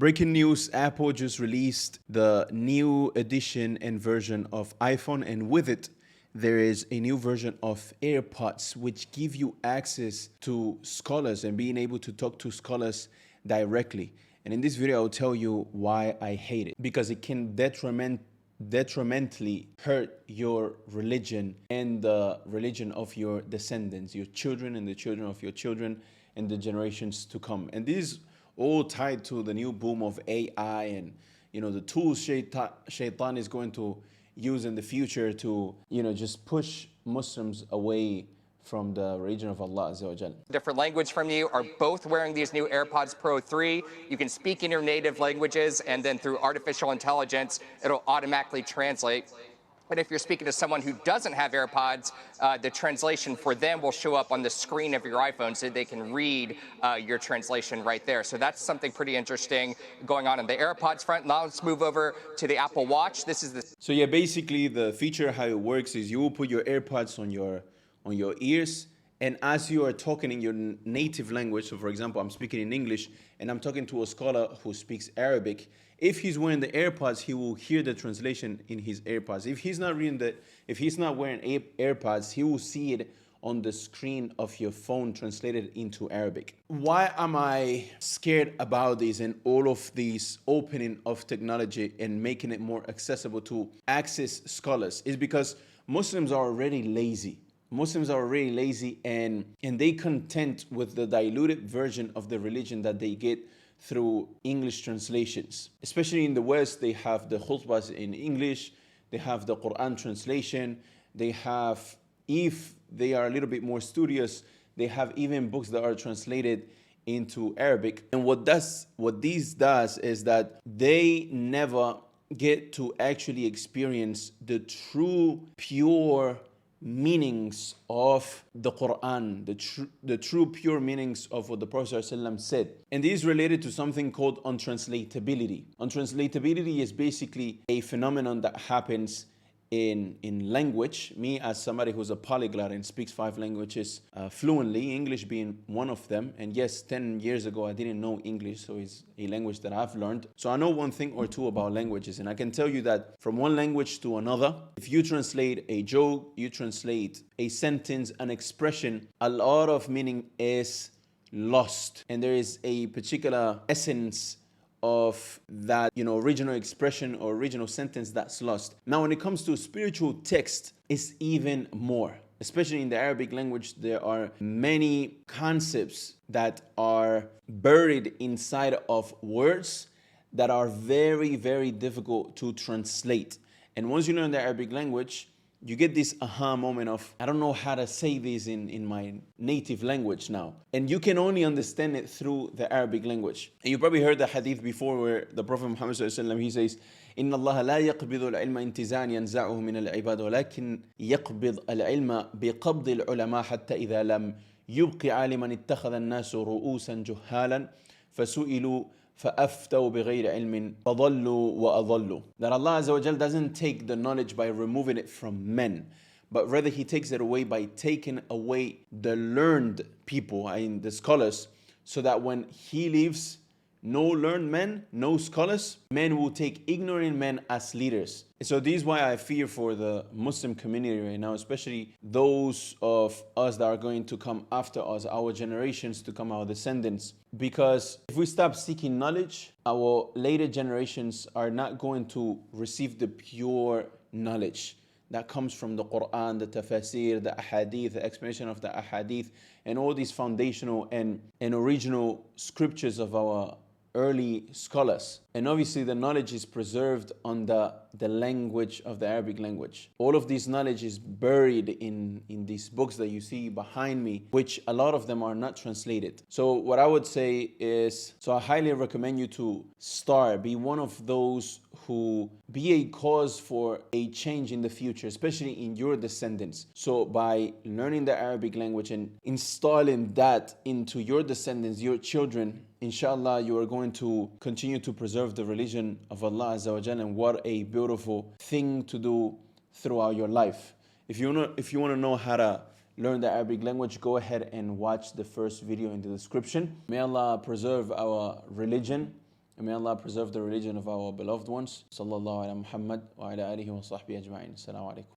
Breaking news, Apple just released the new edition and version of iPhone, and with it, there is a new version of AirPods, which give you access to scholars and being able to talk to scholars directly. And in this video, I'll tell you why I hate it. Because it can detrimentally hurt your religion and the religion of your descendants, your children and the children of your children and the generations to come. And this is all tied to the new boom of AI and the tools Shaitan is going to use in the future to just push Muslims away from the religion of Allah Azza wa Jal. Different language from you are both wearing these new AirPods Pro 3. You can speak in your native languages, and then through artificial intelligence, it'll automatically translate. And if you're speaking to someone who doesn't have AirPods, the translation for them will show up on the screen of your iPhone so they can read your translation right there. So that's something pretty interesting going on the AirPods front. Now let's move over to the Apple Watch. This is the... So yeah, basically the feature, how it works is you will put your AirPods on your ears, and as you are talking in your native language, so for example, I'm speaking in English and I'm talking to a scholar who speaks Arabic, if he's wearing the AirPods, he will hear the translation in his AirPods. If he's not wearing AirPods, he will see it on the screen of your phone translated into Arabic. Why am I scared about this and all of these opening of technology and making it more accessible to access scholars? Is because Muslims are already lazy. Muslims are already lazy and they content with the diluted version of the religion that they get through English translations. Especially in the West, they have the khutbahs in English, they have the Quran translation, they have, if they are a little bit more studious, they have even books that are translated into Arabic. And what this does is that they never get to actually experience the true, pure meanings of the Quran, the true pure meanings of what the Prophet ﷺ said. And this is related to something called untranslatability. Untranslatability is basically a phenomenon that happens in language. Me, as somebody who's a polyglot and speaks 5 languages fluently, English being one of them, and yes, 10 years ago I didn't know English, so it's a language that I've learned. So I know one thing or two about languages, and I can tell you that from one language to another, if you translate a joke, you translate a sentence, an expression, a lot of meaning is lost, and there is a particular essence of that original expression or original sentence that's lost. Now when it comes to spiritual text, it's even more. Especially in the Arabic language, there are many concepts that are buried inside of words that are very, very difficult to translate. And once you learn the Arabic language, you get this aha moment of, I don't know how to say this in my native language now. And you can only understand it through the Arabic language. And you probably heard the hadith before where the Prophet Muhammad ﷺ, he says, إن الله لا يقبض العلم انتزاعا ينزعه من العباد ولكن يقبض العلم بقبض العلماء حتى إذا لم يبق عالما اتخذ الناس رؤوسا جهالا فسئلوا فَأَفْتَوْا بِغَيْرِ عِلْمٍ فَضَلُّوا وَأَضَلُّوا. That Allah Azza wa Jal doesn't take the knowledge by removing it from men, but rather He takes it away by taking away the learned people, the scholars, so that when He leaves no learned men, no scholars, men will take ignorant men as leaders. So this is why I fear for the Muslim community right now, especially those of us that are going to come after us, our generations to come, our descendants. Because if we stop seeking knowledge, our later generations are not going to receive the pure knowledge that comes from the Quran, the tafsir, the ahadith, the explanation of the ahadith, and all these foundational and original scriptures of our early scholars. And obviously the knowledge is preserved on the language of the Arabic language. All of this knowledge is buried in these books that you see behind me, which a lot of them are not translated. So what I would say is, I highly recommend you to be one of those who be a cause for a change in the future, especially in your descendants. So by learning the Arabic language and installing that into your descendants, your children, inshallah, you are going to continue to preserve the religion of Allah Azza wa Jalla, and what a beautiful thing to do throughout your life. If you want to know how to learn the Arabic language, go ahead and watch the first video in the description. May Allah preserve our religion And may Allah preserve the religion of our beloved ones. Sallallahu ala Muhammad wa ala alihi wa sahbihi ajma'in. Assalamu alaikum.